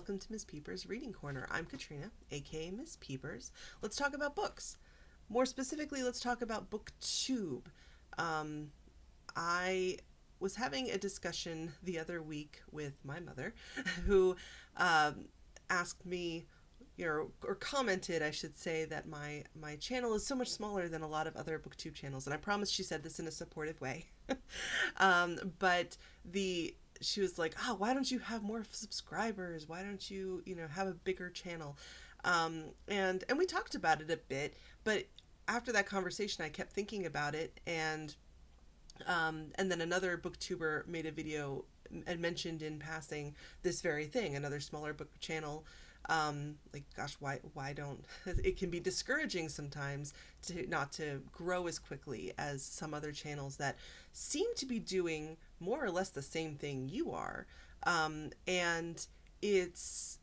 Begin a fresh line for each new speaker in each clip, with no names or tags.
welcome to Miss Peepers Reading Corner. I'm Katrina, aka Miss Peepers. Let's talk about books. More specifically, let's talk about BookTube. I was having a discussion the other week with my mother, who asked me, or commented, I should say, that my channel is so much smaller than a lot of other BookTube channels, and I promise she said this in a supportive way. But she was like, oh, why don't you have more subscribers? Why don't you, have a bigger channel? And we talked about it a bit, but after that conversation, I kept thinking about it, and then another booktuber made a video and mentioned in passing this very thing, another smaller book channel. Gosh, why don't, it can be discouraging sometimes to not to grow as quickly as some other channels that seem to be doing more or less the same thing you are. And it's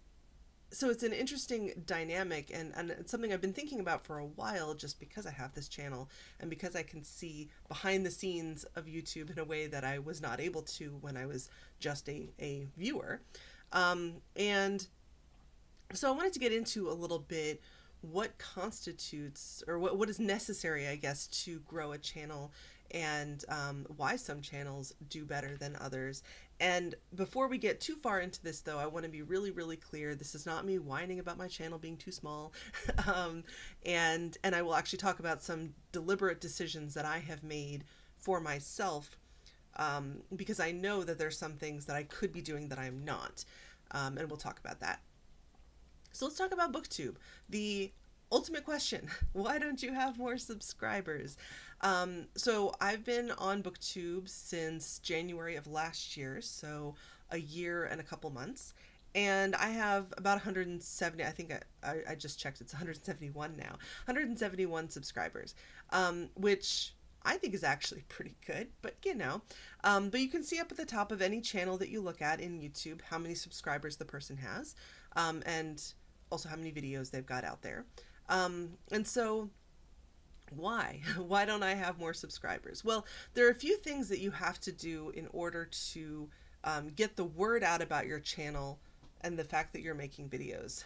an interesting dynamic, and it's something I've been thinking about for a while, just because I have this channel and because I can see behind the scenes of YouTube in a way that I was not able to when I was just a viewer. And so I wanted to get into a little bit what constitutes, or what is necessary, I guess, to grow a channel, and why some channels do better than others. And before we get too far into this, though, I want to be really, really clear. This is not me whining about my channel being too small. And I will actually talk about some deliberate decisions that I have made for myself, because I know that there's some things that I could be doing that I'm not. And we'll talk about that. So let's talk about BookTube. The ultimate question, why don't you have more subscribers? So I've been on BookTube since January of last year, so a year and a couple months. And I have about 170, I think I just checked, it's 171 now, 171 subscribers, which I think is actually pretty good, but but you can see up at the top of any channel that you look at in YouTube how many subscribers the person has, and also how many videos they've got out there. And so why don't I have more subscribers? Well, there are a few things that you have to do in order to get the word out about your channel and the fact that you're making videos,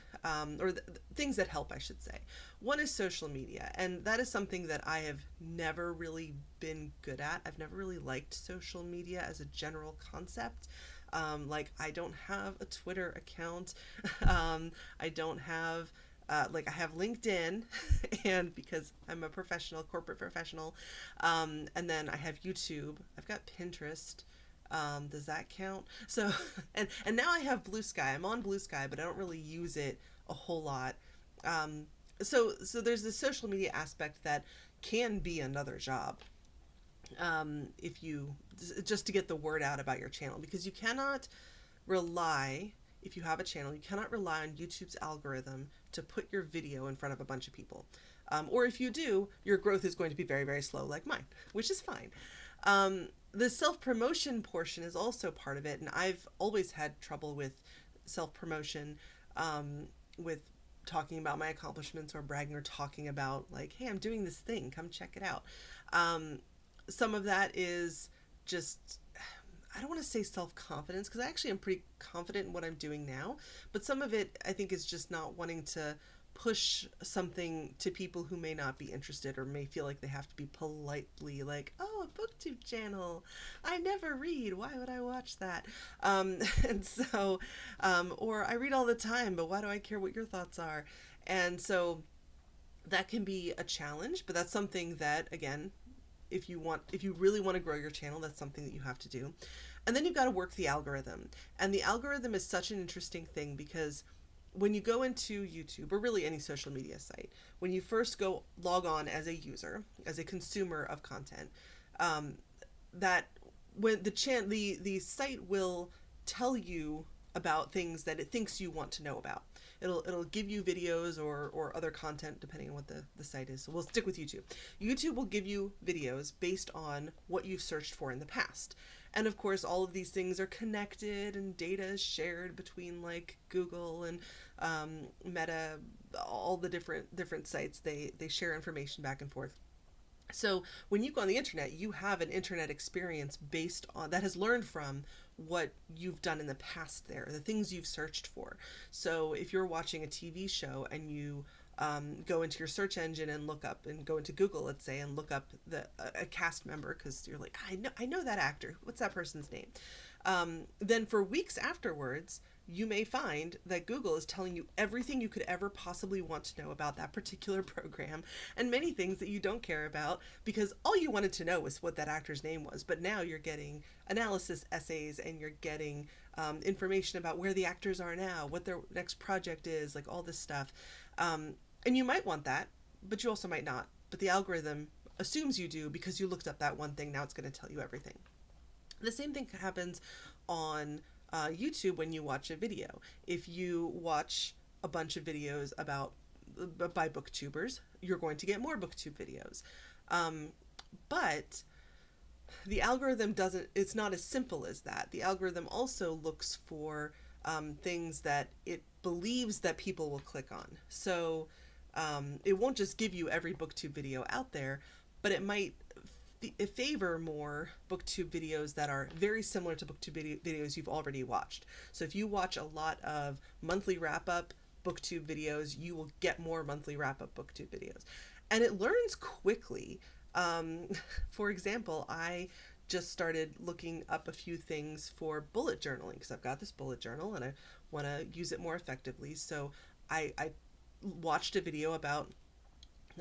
or things that help, I should say. One is social media, and that is something that I have never really been good at. I've never really liked social media as a general concept. I don't have a Twitter account. I don't have, I have LinkedIn, and because I'm a corporate professional, and then I have YouTube. I've got Pinterest. Does that count? So, and now I have Blue Sky. I'm on Blue Sky, but I don't really use it a whole lot. So there's the social media aspect that can be another job. If you, just to get the word out about your channel, because you cannot rely, if you have a channel, you cannot rely on YouTube's algorithm to put your video in front of a bunch of people. Or if you do, your growth is going to be very, very slow, like mine, which is fine. The self-promotion portion is also part of it, and I've always had trouble with self-promotion, with talking about my accomplishments or bragging or talking about, like, hey, I'm doing this thing, come check it out. Some of that is just, I don't want to say self-confidence, because I actually am pretty confident in what I'm doing now, but some of it, I think, is just not wanting to push something to people who may not be interested, or may feel like they have to be politely like, oh, a BookTube channel, I never read, why would I watch that? And so, or I read all the time, but why do I care what your thoughts are? And so that can be a challenge, but that's something that, again, if you really want to grow your channel, that's something that you have to do. And then you've got to work the algorithm. And the algorithm is such an interesting thing, because when you go into YouTube, or really any social media site, when you first log on as a user, as a consumer of content, that when the site will tell you about things that it thinks you want to know about. It'll give you videos or other content depending on what the site is. So we'll stick with YouTube. YouTube will give you videos based on what you've searched for in the past. And of course, all of these things are connected, and data is shared between, like, Google and Meta, all the different sites. They share information back and forth. So when you go on the internet, you have an internet experience based on that has learned from what you've done in the past there, the things you've searched for. So if you're watching a TV show and you go into your search engine and look up and go into Google, let's say, and look up a cast member because you're like, I know that actor. What's that person's name? Then for weeks afterwards, you may find that Google is telling you everything you could ever possibly want to know about that particular program and many things that you don't care about because all you wanted to know was what that actor's name was. But now you're getting analysis essays and you're getting information about where the actors are now, what their next project is, like all this stuff. And you might want that, but you also might not. But the algorithm assumes you do because you looked up that one thing. Now it's going to tell you everything. The same thing happens on YouTube when you watch a video. If you watch a bunch of videos about by booktubers, you're going to get more booktube videos. But the algorithm doesn't, it's not as simple as that. The algorithm also looks for things that it believes that people will click on. So it won't just give you every booktube video out there, but it might favor more booktube videos that are very similar to booktube videos you've already watched. So if you watch a lot of monthly wrap-up booktube videos, you will get more monthly wrap-up booktube videos. And it learns quickly. For example, I just started looking up a few things for bullet journaling because I've got this bullet journal and I want to use it more effectively. So I watched a video about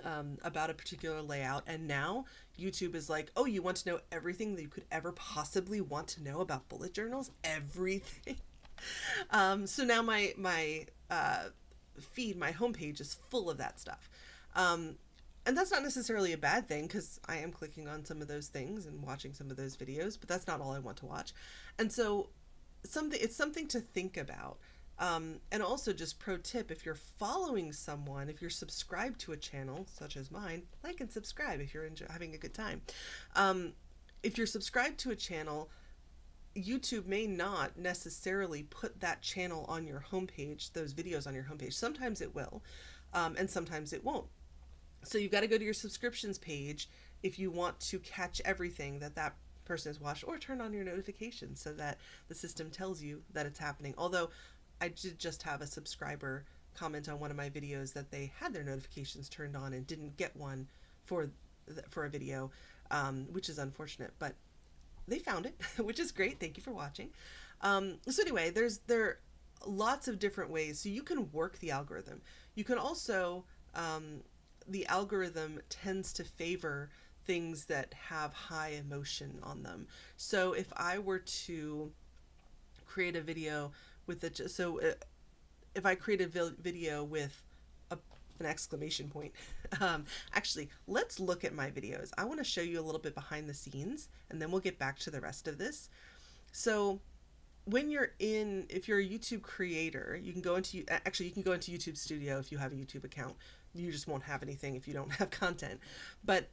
a particular layout, and now YouTube is like, oh, you want to know everything that you could ever possibly want to know about bullet journals? Everything. So now my feed, my homepage is full of that stuff. And that's not necessarily a bad thing because I am clicking on some of those things and watching some of those videos, but that's not all I want to watch. And so it's something to think about. And also just pro tip, if you're following someone, if you're subscribed to a channel such as mine, like and subscribe if you're having a good time. If you're subscribed to a channel, YouTube may not necessarily put that channel on your homepage, those videos on your homepage. Sometimes it will, and sometimes it won't. So you've got to go to your subscriptions page if you want to catch everything that person has watched, or turn on your notifications so that the system tells you that it's happening. Although I did just have a subscriber comment on one of my videos that they had their notifications turned on and didn't get one for a video, which is unfortunate, but they found it, which is great. Thank you for watching. So anyway, there are lots of different ways. So you can work the algorithm. You can also, the algorithm tends to favor things that have high emotion on them. So if I were to create a video with if I create a video with an exclamation point, actually, let's look at my videos. I want to show you a little bit behind the scenes, and then we'll get back to the rest of this. So if you're a YouTube creator, you can go into YouTube Studio if you have a YouTube account. You just won't have anything if you don't have content. But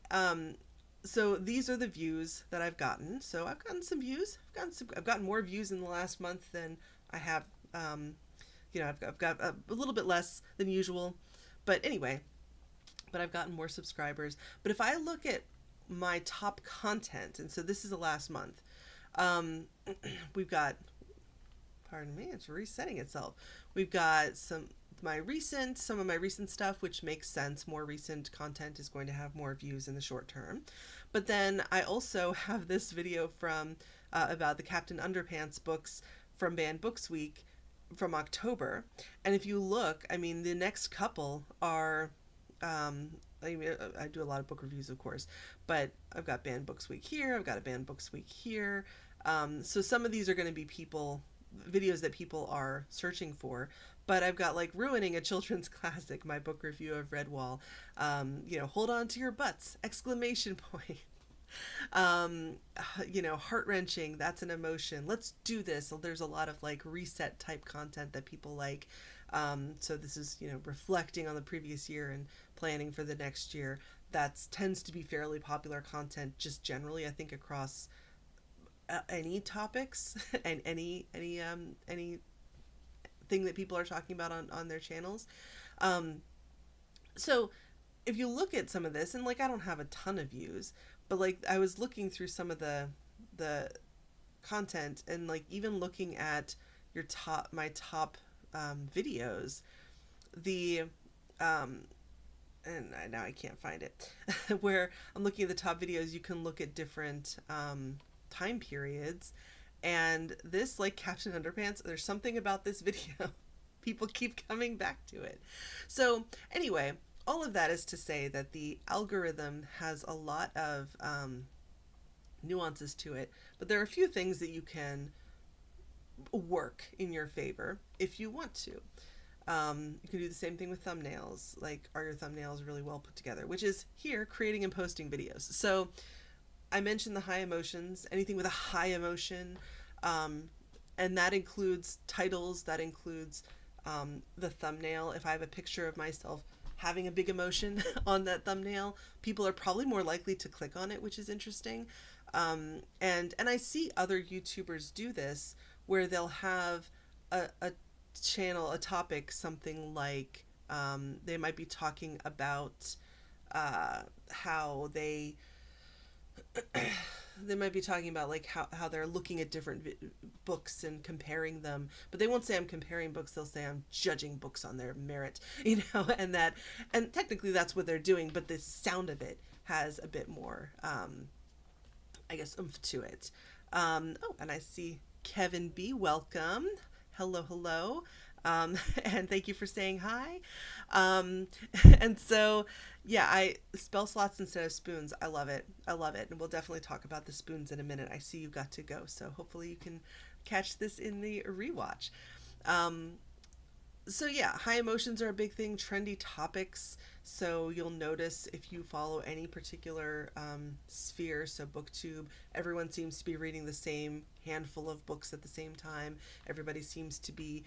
so these are the views that I've gotten. So I've gotten some views. I've gotten more views in the last month than I have. I've got a little bit less than usual. But anyway, I've gotten more subscribers. But if I look at my top content, and so this is the last month, we've got, pardon me, it's resetting itself. We've got some of my recent stuff, which makes sense. More recent content is going to have more views in the short term. But then I also have this video from about the Captain Underpants books from Banned Books Week from October. And if you look, I mean, the next couple are, I do a lot of book reviews, of course, but I've got Banned Books Week here. I've got a Banned Books Week here. So some of these are going to be videos that people are searching for, but I've got like Ruining a Children's Classic, my book review of Redwall, Hold On to Your Butts, exclamation point. Heart-wrenching, that's an emotion, let's do this. So there's a lot of like reset type content that people like. So this is, reflecting on the previous year and planning for the next year. That tends to be fairly popular content just generally, I think, across any topics and any thing that people are talking about on their channels. So if you look at some of this, and like I don't have a ton of views, but like I was looking through some of the content, and like even looking at my top videos, the um, now I can't find it, where I'm looking at the top videos, you can look at different time periods, and this, like Captain Underpants, there's something about this video. People keep coming back to it. So anyway, all of that is to say that the algorithm has a lot of nuances to it, but there are a few things that you can work in your favor if you want to. You can do the same thing with thumbnails. Like, are your thumbnails really well put together? Which is here, creating and posting videos. So I mentioned the high emotions, anything with a high emotion, and that includes titles, that includes the thumbnail. If I have a picture of myself having a big emotion on that thumbnail, people are probably more likely to click on it, which is interesting. And I see other YouTubers do this, where they'll have a channel, a topic, something like they might be talking about how they might be talking about like how they're looking at different books and comparing them, but they won't say I'm comparing books, they'll say I'm judging books on their merit, and technically that's what they're doing, but the sound of it has a bit more I guess oomph to it. Oh, and I see Kevin B, welcome. Hello. And thank you for saying hi. And so, yeah, I spell slots instead of spoons. I love it. And we'll definitely talk about the spoons in a minute. I see you got to go, so hopefully you can catch this in the rewatch. So yeah, high emotions are a big thing, trendy topics. So you'll notice if you follow any particular sphere, so BookTube, everyone seems to be reading the same handful of books at the same time. Everybody seems to be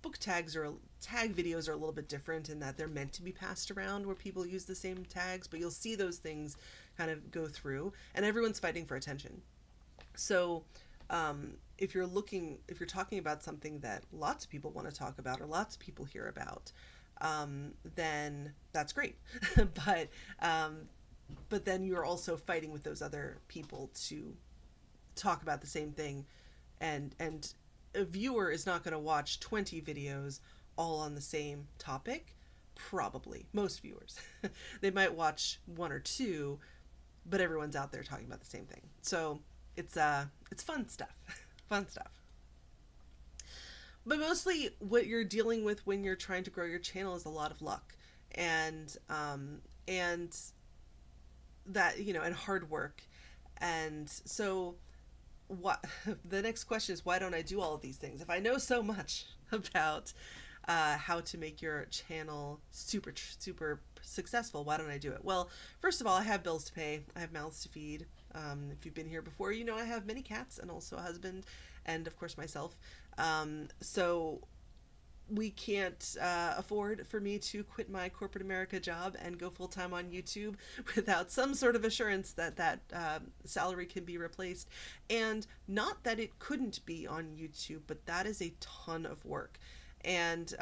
book tags or tag videos are a little bit different in that they're meant to be passed around where people use the same tags, but you'll see those things kind of go through, and everyone's fighting for attention. So if you're talking about something that lots of people want to talk about or lots of people hear about, then that's great. But then you're also fighting with those other people to talk about the same thing, and a viewer is not going to watch 20 videos all on the same topic. Probably most viewers. They might watch one or two, but everyone's out there talking about the same thing. So it's fun stuff. Fun stuff. But mostly what you're dealing with when you're trying to grow your channel is a lot of luck, and that, and hard work. And so what the next question is, why don't I do all of these things? If I know so much about how to make your channel super successful, why don't I do it? Well, first of all, I have bills to pay. I have mouths to feed. If you've been here before, I have many cats and also a husband, and of course myself. So we can't afford for me to quit my corporate America job and go full-time on YouTube without some sort of assurance that salary can be replaced. And not that it couldn't be on YouTube, but that is a ton of work. And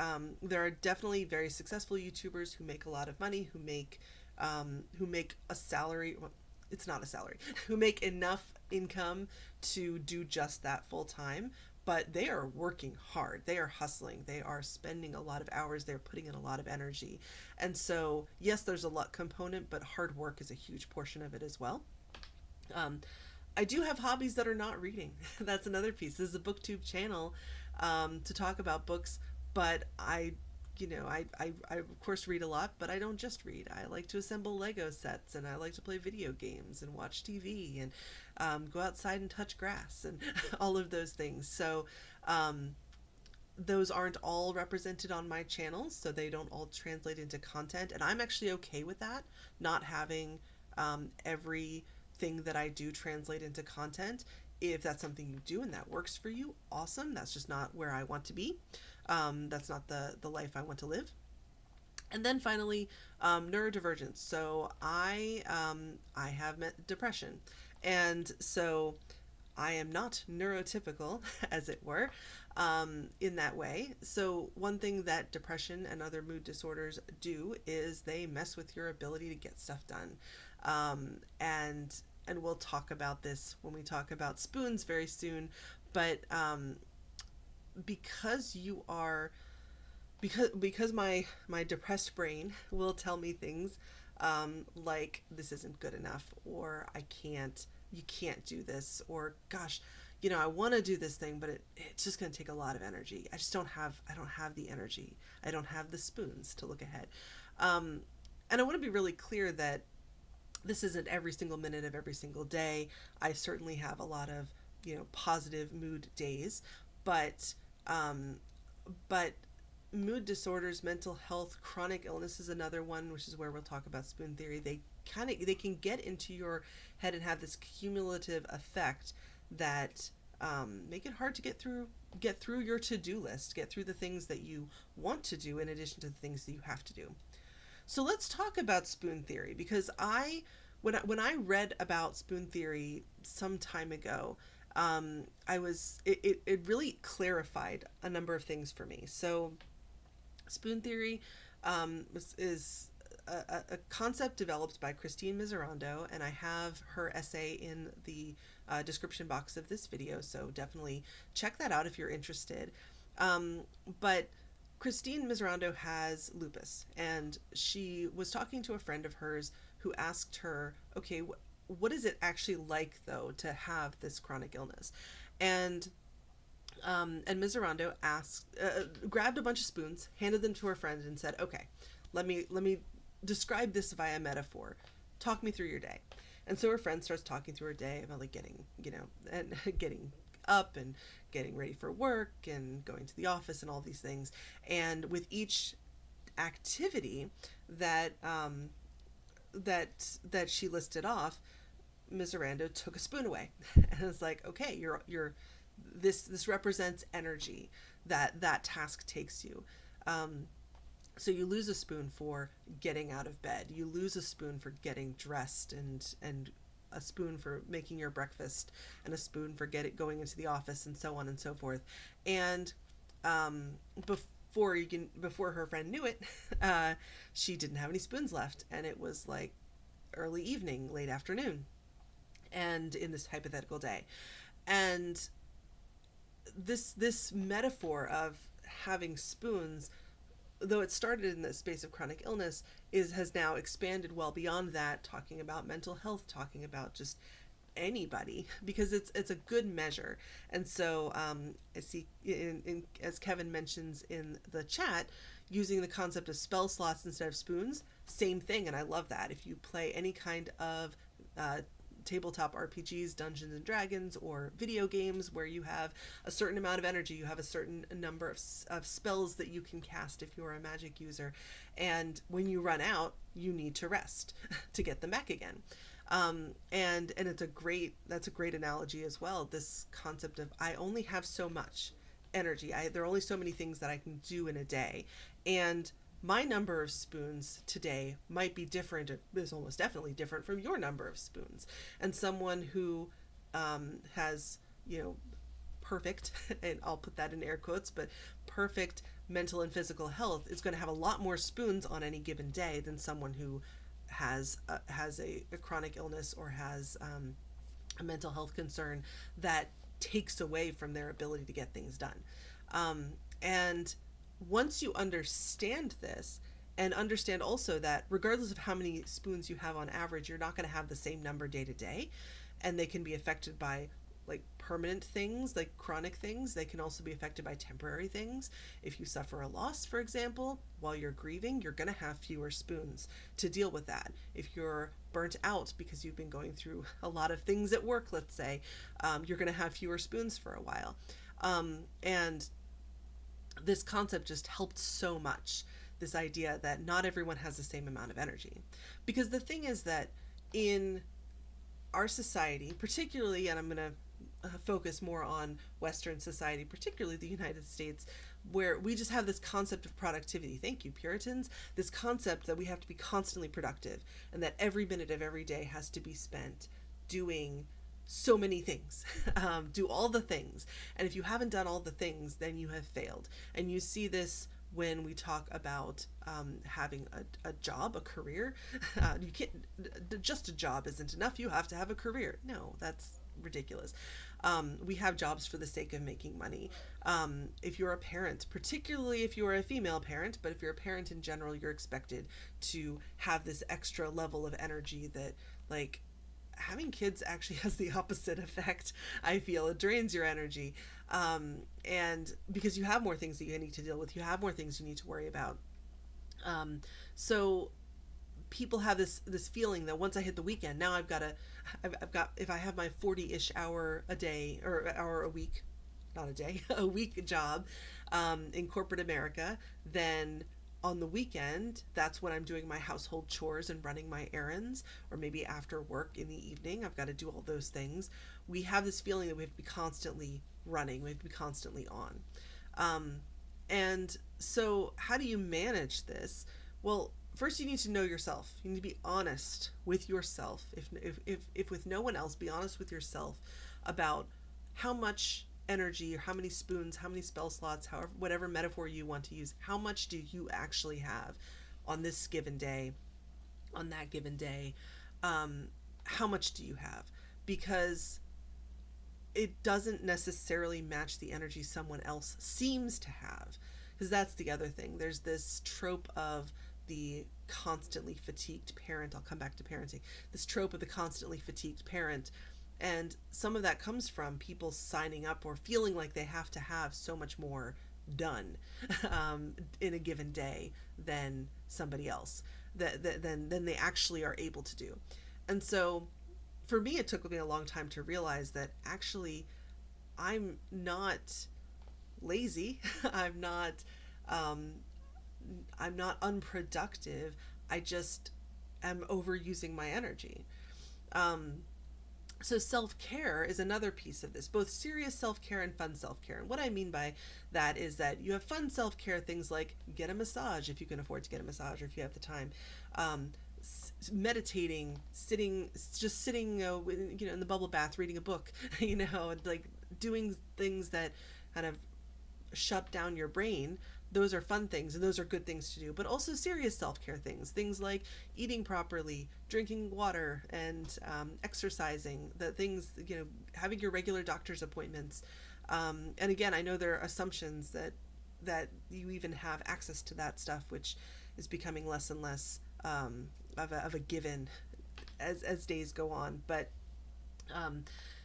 there are definitely very successful YouTubers who make a lot of money, who make a salary. Well, it's not a salary. Who make enough income to do just that full time. But they are working hard. They are hustling. They are spending a lot of hours. They're putting in a lot of energy. And so, yes, there's a luck component, but hard work is a huge portion of it as well. I do have hobbies that are not reading. That's another piece. This is a BookTube channel to talk about books, but I of course read a lot, but I don't just read. I like to assemble Lego sets, and I like to play video games and watch TV and go outside and touch grass and all of those things. So those aren't all represented on my channel, so they don't all translate into content, and I'm actually okay with that, not having everything that I do translate into content. If that's something you do and that works for you, awesome. That's just not where I want to be. That's not the life I want to live. And then finally, neurodivergence. So I have depression, and so I am not neurotypical, as it were. in that way. So one thing that depression and other mood disorders do is they mess with your ability to get stuff done. And we'll talk about this when we talk about spoons very soon. But because you are because my depressed brain will tell me things like this isn't good enough, or I can't, you can't do this, or gosh, I want to do this thing, but it's just going to take a lot of energy. I don't have the energy. I don't have the spoons to look ahead. And I want to be really clear that this isn't every single minute of every single day. I certainly have a lot of, positive mood days, but but mood disorders, mental health, chronic illness is another one, which is where we'll talk about spoon theory. They can get into your head and have this cumulative effect that make it hard to get through your to-do list, get through the things that you want to do in addition to the things that you have to do. So let's talk about spoon theory, because when I read about spoon theory some time ago, it really clarified a number of things for me. So spoon theory is a concept developed by Christine Miserando, and I have her essay in the description box of this video, so definitely check that out if you're interested. But Christine Miserando has lupus, and she was talking to a friend of hers who asked her, okay, what is it actually like, though, to have this chronic illness? And Miserando grabbed a bunch of spoons, handed them to her friend, and said, okay, let me describe this via metaphor. Talk me through your day. And so her friend starts talking through her day about like getting up and getting ready for work and going to the office and all these things. And with each activity that she listed off, Miserando took a spoon away, and it's like, okay, this represents energy that task takes you. So you lose a spoon for getting out of bed. You lose a spoon for getting dressed, and a spoon for making your breakfast, and a spoon for going into the office, and so on and so forth. And before her friend knew it, she didn't have any spoons left, and it was like early evening, late afternoon, and in this hypothetical day. And this metaphor of having spoons, though it started in the space of chronic illness, has now expanded well beyond that, talking about mental health, talking about just anybody, because it's a good measure. And so I see, as Kevin mentions in the chat, using the concept of spell slots instead of spoons, same thing, and I love that. If you play any kind of tabletop RPGs, Dungeons and Dragons, or video games where you have a certain amount of energy, you have a certain number of spells that you can cast if you're a magic user, and when you run out, you need to rest to get them back again. And that's a great analogy as well. This concept of, I only have so much energy. There are only so many things that I can do in a day, and my number of spoons today might be different, is almost definitely different from your number of spoons. And someone who has, perfect, and I'll put that in air quotes, but perfect mental and physical health is going to have a lot more spoons on any given day than someone who has a chronic illness or has a mental health concern that takes away from their ability to get things done. And once you understand this, and understand also that regardless of how many spoons you have on average, you're not going to have the same number day to day, and they can be affected by like permanent things, like chronic things. They can also be affected by temporary things. If you suffer a loss, for example, while you're grieving, you're going to have fewer spoons to deal with that. If you're burnt out because you've been going through a lot of things at work, let's say, you're going to have fewer spoons for a while. And this concept just helped so much, this idea that not everyone has the same amount of energy. Because the thing is that in our society, particularly, and I'm going to focus more on Western society, particularly the United States, where we just have this concept of productivity. Thank you, Puritans. This concept that we have to be constantly productive, and that every minute of every day has to be spent doing so many things. Do all the things. And if you haven't done all the things, then you have failed. And you see this when we talk about having a job, a career. You can't, just a job isn't enough. You have to have a career. No, that's ridiculous. We have jobs for the sake of making money. If you're a parent, particularly if you're a female parent, but if you're a parent in general, you're expected to have this extra level of energy that, like, having kids actually has the opposite effect. I feel it drains your energy. And because you have more things that you need to deal with, you have more things you need to worry about. So people have this feeling that once I hit the weekend, now I've got, if I have my 40-ish hour a day, or hour a week, not a day, a week job, in corporate America, then on the weekend, that's when I'm doing my household chores and running my errands, or maybe after work in the evening, I've got to do all those things. We have this feeling that we have to be constantly running, we have to be constantly on. And so how do you manage this? Well, first you need to know yourself. You need to be honest with yourself. If with no one else, be honest with yourself about how much energy, or how many spoons, how many spell slots, however, whatever metaphor you want to use, how much do you actually have on this given day, on that given day? How much do you have? Because it doesn't necessarily match the energy someone else seems to have. Because that's the other thing. There's this trope of the constantly fatigued parent. I'll come back to parenting. This trope of the constantly fatigued parent. And some of that comes from people signing up or feeling like they have to have so much more done in a given day than somebody else, than they actually are able to do. And so for me, it took me a long time to realize that actually I'm not lazy. I'm not unproductive. I just am overusing my energy. So self-care is another piece of this, both serious self-care and fun self-care. And what I mean by that is that you have fun self-care, things like get a massage if you can afford to get a massage, or if you have the time, meditating, sitting in the bubble bath, reading a book, like doing things that kind of shut down your brain. Those are fun things, and those are good things to do. But also serious self-care things like eating properly, drinking water, and exercising. The things, having your regular doctor's appointments. And again, I know there are assumptions that you even have access to that stuff, which is becoming less and less of a given as days go on. But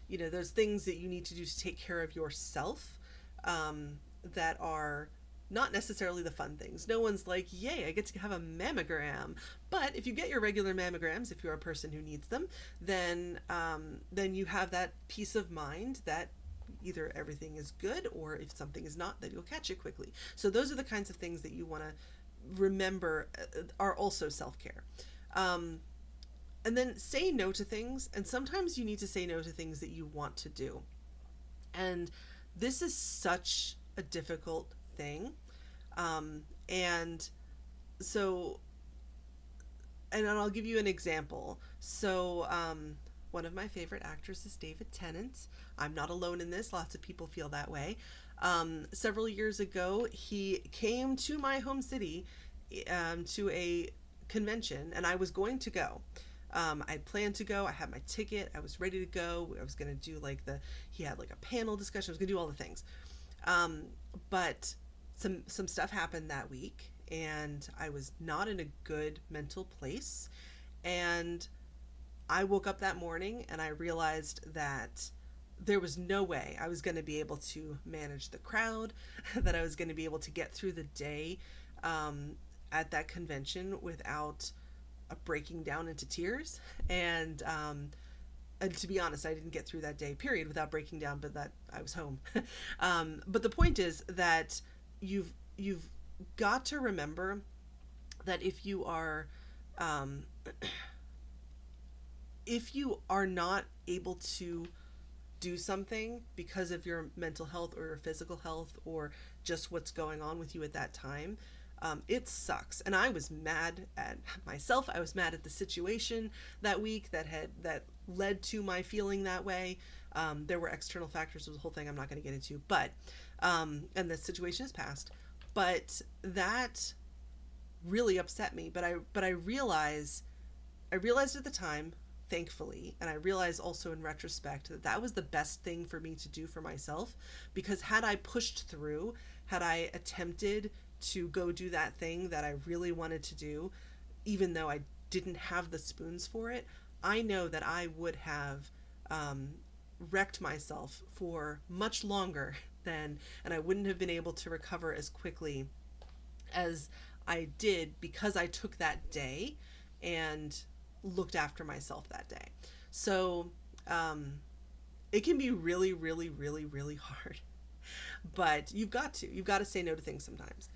there's things that you need to do to take care of yourself that are not necessarily the fun things. No one's like, yay, I get to have a mammogram. But if you get your regular mammograms, if you're a person who needs them, then you have that peace of mind that either everything is good, or if something is not, that you'll catch it quickly. So those are the kinds of things that you want to remember are also self-care. And then say no to things. And sometimes you need to say no to things that you want to do. And this is such a difficult thing. And I'll give you an example. So, one of my favorite actors is David Tennant. I'm not alone in this. Lots of people feel that way. Several years ago, he came to my home city, to a convention, and I was going to go. I planned to go. I had my ticket. I was ready to go. I was going to do he had a panel discussion. I was going to do all the things. But some stuff happened that week, and I was not in a good mental place. And I woke up that morning and I realized that there was no way I was going to be able to manage the crowd, that I was going to be able to get through the day at that convention without breaking down into tears. And to be honest, I didn't get through that day, period, without breaking down, but that I was home. But the point is that you've got to remember that if you are not able to do something because of your mental health or your physical health or just what's going on with you at that time, It sucks. And I was mad at myself. I was mad at the situation that week that led to my feeling that way. There were external factors of the whole thing I'm not going to get into, but, and the situation has passed, but that really upset me. But I realized at the time, thankfully, and I realize also in retrospect that that was the best thing for me to do for myself, because had I pushed through, had I attempted to go do that thing that I really wanted to do, even though I didn't have the spoons for it, I know that I would have wrecked myself for much longer than, and I wouldn't have been able to recover as quickly as I did, because I took that day and looked after myself that day. So it can be really, really, really, really hard, but you've got to say no to things sometimes,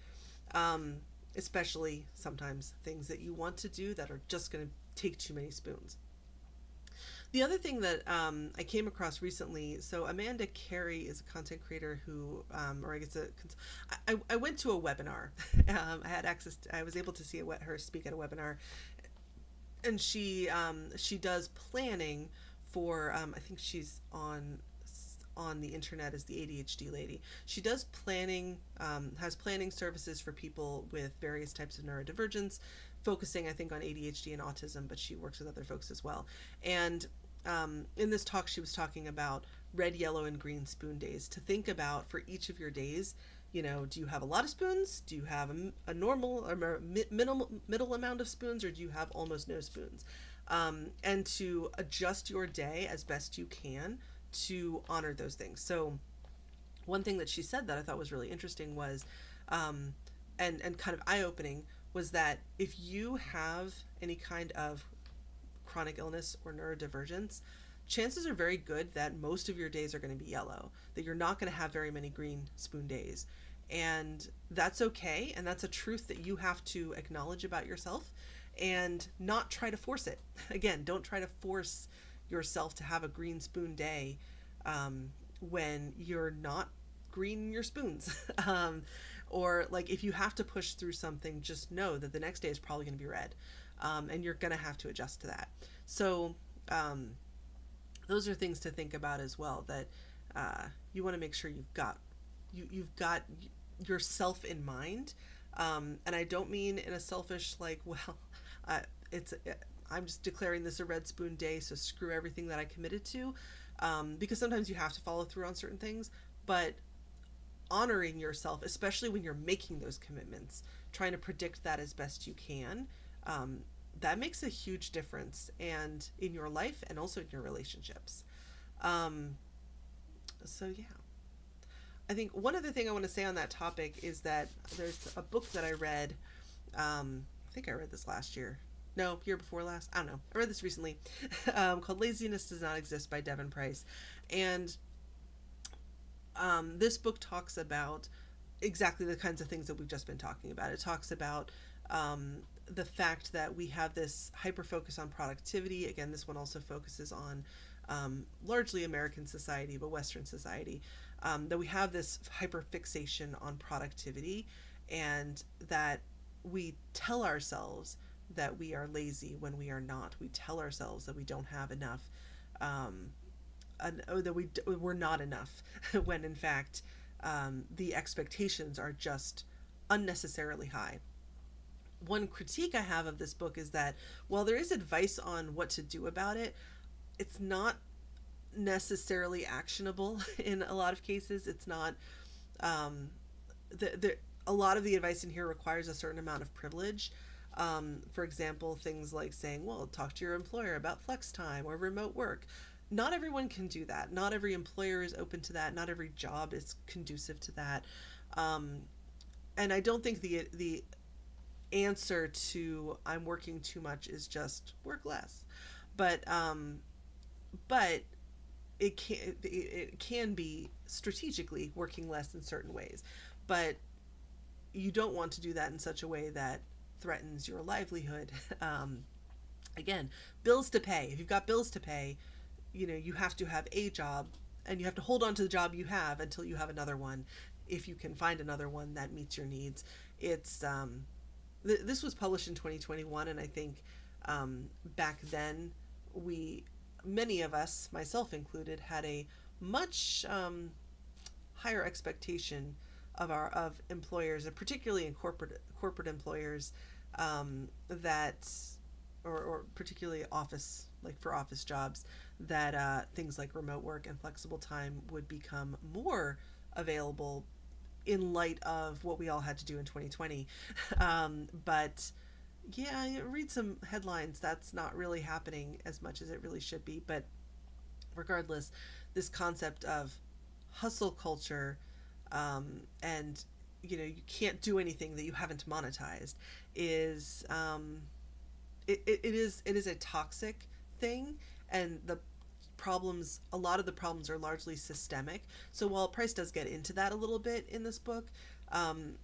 especially sometimes things that you want to do that are just going to take too many spoons. The other thing that I came across recently, so Amanda Carey is a content creator who, or I guess I went to a webinar. I had access I was able to see her speak at a webinar, and she does planning for, I think she's on the internet as the ADHD lady. She does planning, has planning services for people with various types of neurodivergence, focusing, I think, on ADHD and autism, but she works with other folks as well. And in this talk, she was talking about red, yellow, and green spoon days, to think about for each of your days. You know, do you have a lot of spoons? Do you have a normal or middle amount of spoons, or do you have almost no spoons? And to adjust your day as best you can to honor those things. So one thing that she said that I thought was really interesting was, and kind of eye-opening, was that if you have any kind of chronic illness or neurodivergence, chances are very good that most of your days are going to be yellow, that you're not going to have very many green spoon days. And that's okay. And that's a truth that you have to acknowledge about yourself and not try to force it. Again, don't try to force yourself to have a green spoon day when you're not green in your spoons. Or like, if you have to push through something, just know that the next day is probably going to be red. And you're going to have to adjust to that. So those are things to think about as well, that you want to make sure you've got yourself in mind. And I don't mean in a selfish, like, well, I'm just declaring this a red spoon day, so screw everything that I committed to, because sometimes you have to follow through on certain things, but honoring yourself, especially when you're making those commitments, trying to predict that as best you can, that makes a huge difference, and in your life and also in your relationships. So yeah, I think one other thing I want to say on that topic is that there's a book that I read, I think I read this last year. No, year before last. I don't know. I read this recently, called Laziness Does Not Exist by Devin Price. And this book talks about exactly the kinds of things that we've just been talking about. It talks about the fact that we have this hyper focus on productivity. Again, this one also focuses on largely American society, but Western society, that we have this hyper fixation on productivity, and that we tell ourselves that we are lazy when we are not. We tell ourselves that we don't have enough, that we're not enough, when in fact the expectations are just unnecessarily high. One critique I have of this book is that while there is advice on what to do about it, it's not necessarily actionable in a lot of cases. It's not, a lot of the advice in here requires a certain amount of privilege. For example, things like saying, well, talk to your employer about flex time or remote work. Not everyone can do that. Not every employer is open to that. Not every job is conducive to that. And I don't think the answer to I'm working too much is just work less. But it can be strategically working less in certain ways. But you don't want to do that in such a way that threatens your livelihood. Again, bills to pay. If you've got bills to pay, you have to have a job, and you have to hold on to the job you have until you have another one, if you can find another one that meets your needs. it's this was published in 2021, and I think back then many of us, myself included, had a much higher expectation of employers, and particularly in corporate employers, that or particularly office, like for office jobs, that things like remote work and flexible time would become more available in light of what we all had to do in 2020. But yeah, read some headlines. That's not really happening as much as it really should be. But regardless, this concept of hustle culture, and you can't do anything that you haven't monetized is it is a toxic thing, and a lot of the problems are largely systemic. So while Price does get into that a little bit in this book, an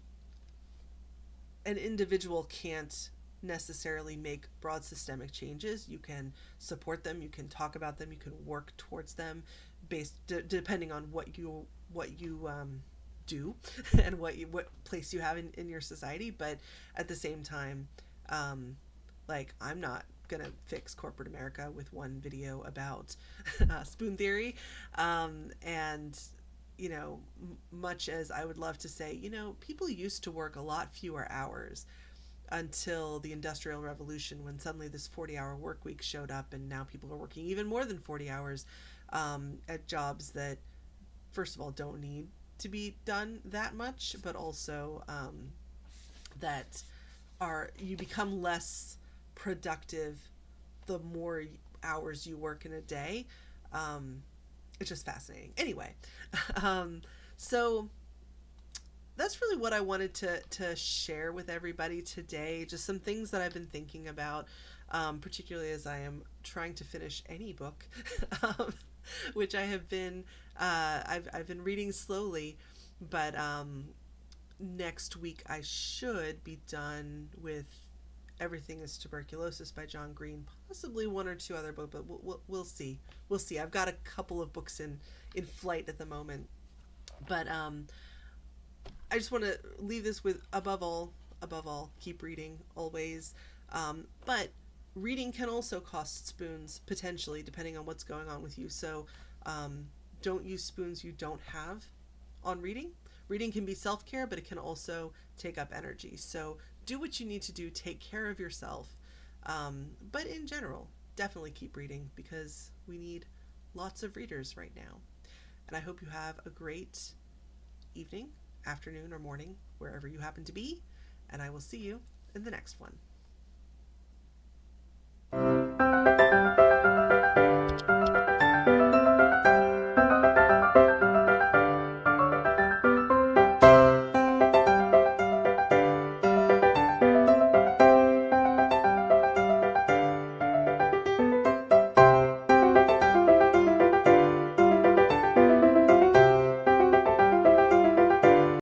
individual can't necessarily make broad systemic changes. You can support them, you can talk about them, you can work towards them, depending on what you do and what place you have in your society. But at the same time, like, I'm not gonna fix corporate America with one video about spoon theory, and much as I would love to say, people used to work a lot fewer hours until the Industrial Revolution, when suddenly this 40-hour work week showed up, and now people are working even more than 40 hours at jobs that, first of all, don't need to be done that much, but also that you become less productive the more hours you work in a day. It's just fascinating. Anyway, so that's really what I wanted to share with everybody today. Just some things that I've been thinking about, particularly as I am trying to finish any book, which I have been, I've been reading slowly, but next week I should be done with Everything is Tuberculosis by John Green, possibly one or two other books, but we'll see. We'll see. I've got a couple of books in flight at the moment, but I just want to leave this with, above all, keep reading always. But reading can also cost spoons, potentially, depending on what's going on with you. So don't use spoons you don't have on reading. Reading can be self-care, but it can also take up energy. So do what you need to do, take care of yourself. But in general, definitely keep reading, because we need lots of readers right now. And I hope you have a great evening, afternoon, or morning, wherever you happen to be. And I will see you in the next one.